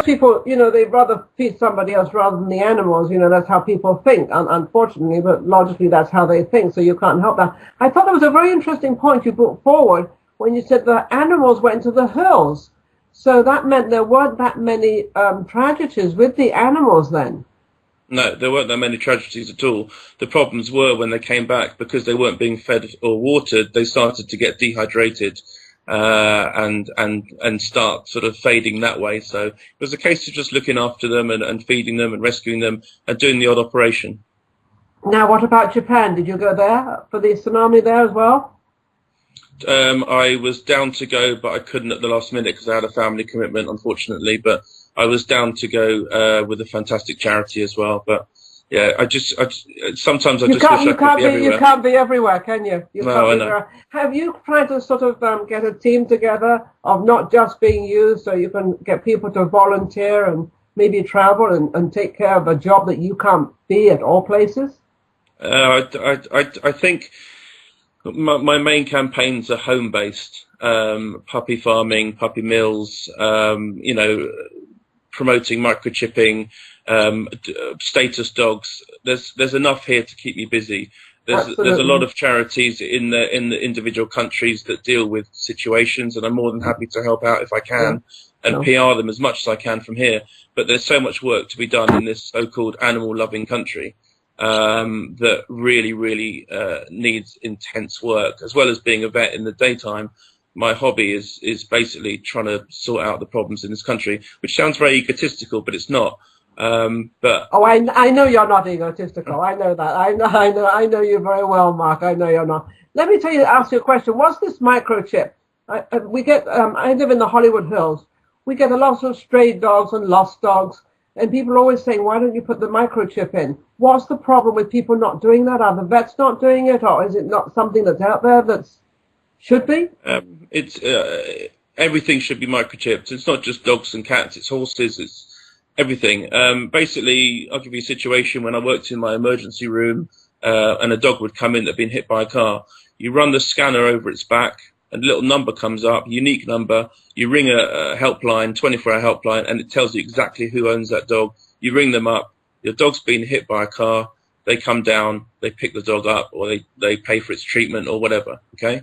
People, they'd rather feed somebody else rather than the animals. That's how people think, unfortunately, but logically that's how they think, so you can't help that. I thought that was a very interesting point you brought forward when you said the animals went to the hills. So that meant there weren't that many tragedies with the animals then. No, there weren't that many tragedies at all. The problems were when they came back, because they weren't being fed or watered, they started to get dehydrated and start sort of fading that way. So it was a case of just looking after them and feeding them and rescuing them and doing the odd operation. Now, what about Japan? Did you go there for the tsunami there as well? I was down to go, but I couldn't at the last minute because I had a family commitment, unfortunately. But I was down to go with a fantastic charity as well. But yeah, sometimes I just wish I could be everywhere. You can't be everywhere, can you? No, I know. Have you tried to sort of get a team together of not just being used, so you can get people to volunteer and maybe travel and take care of a job that you can't be at all places? I think my main campaigns are home-based, puppy farming, puppy mills, promoting microchipping, status dogs. There's enough here to keep me busy. There's a lot of charities in the individual countries that deal with situations, and I'm more than happy to help out if I can and PR them as much as I can from here. But there's so much work to be done in this so-called animal-loving country that really needs intense work. As well as being a vet in the daytime, my hobby is basically trying to sort out the problems in this country, which sounds very egotistical, but it's not. But I know you're not egotistical. I know that. I know you very well, Mark. I know you're not. Let me ask you a question. What's this microchip? I live in the Hollywood Hills. We get a lot of stray dogs and lost dogs, and people are always saying, why don't you put the microchip in? What's the problem with people not doing that? Are the vets not doing it, or is it not something that's out there that should be? Everything should be microchipped. It's not just dogs and cats, it's horses, it's everything. Basically, I'll give you a situation when I worked in my emergency room and a dog would come in that had been hit by a car. You run the scanner over its back, and a little number comes up, unique number. You ring a helpline, 24-hour helpline, and it tells you exactly who owns that dog. You ring them up. Your dog's been hit by a car. They come down, they pick the dog up, or they pay for its treatment or whatever. Okay.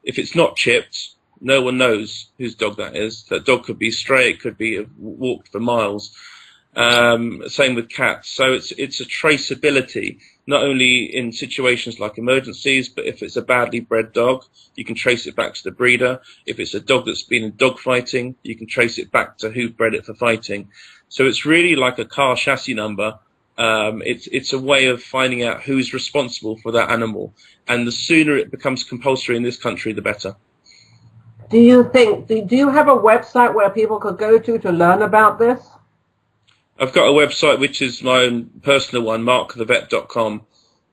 If it's not chipped, no one knows whose dog that is. That dog could be stray. It could be walked for miles. Same with cats. So it's a traceability, not only in situations like emergencies, but if it's a badly bred dog, you can trace it back to the breeder. If it's a dog that's been in dog fighting, you can trace it back to who bred it for fighting. So it's really like a car chassis number. It's a way of finding out who's responsible for that animal. And the sooner it becomes compulsory in this country, the better. Do you have a website where people could go to learn about this? I've got a website which is my own personal one, markthevet.com,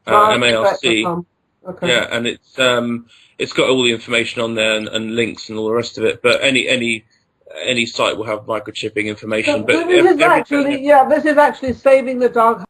M-A-R-C. Okay. Yeah, and it's got all the information on there and links and all the rest of it. But any site will have microchipping information. This is actually saving the dog.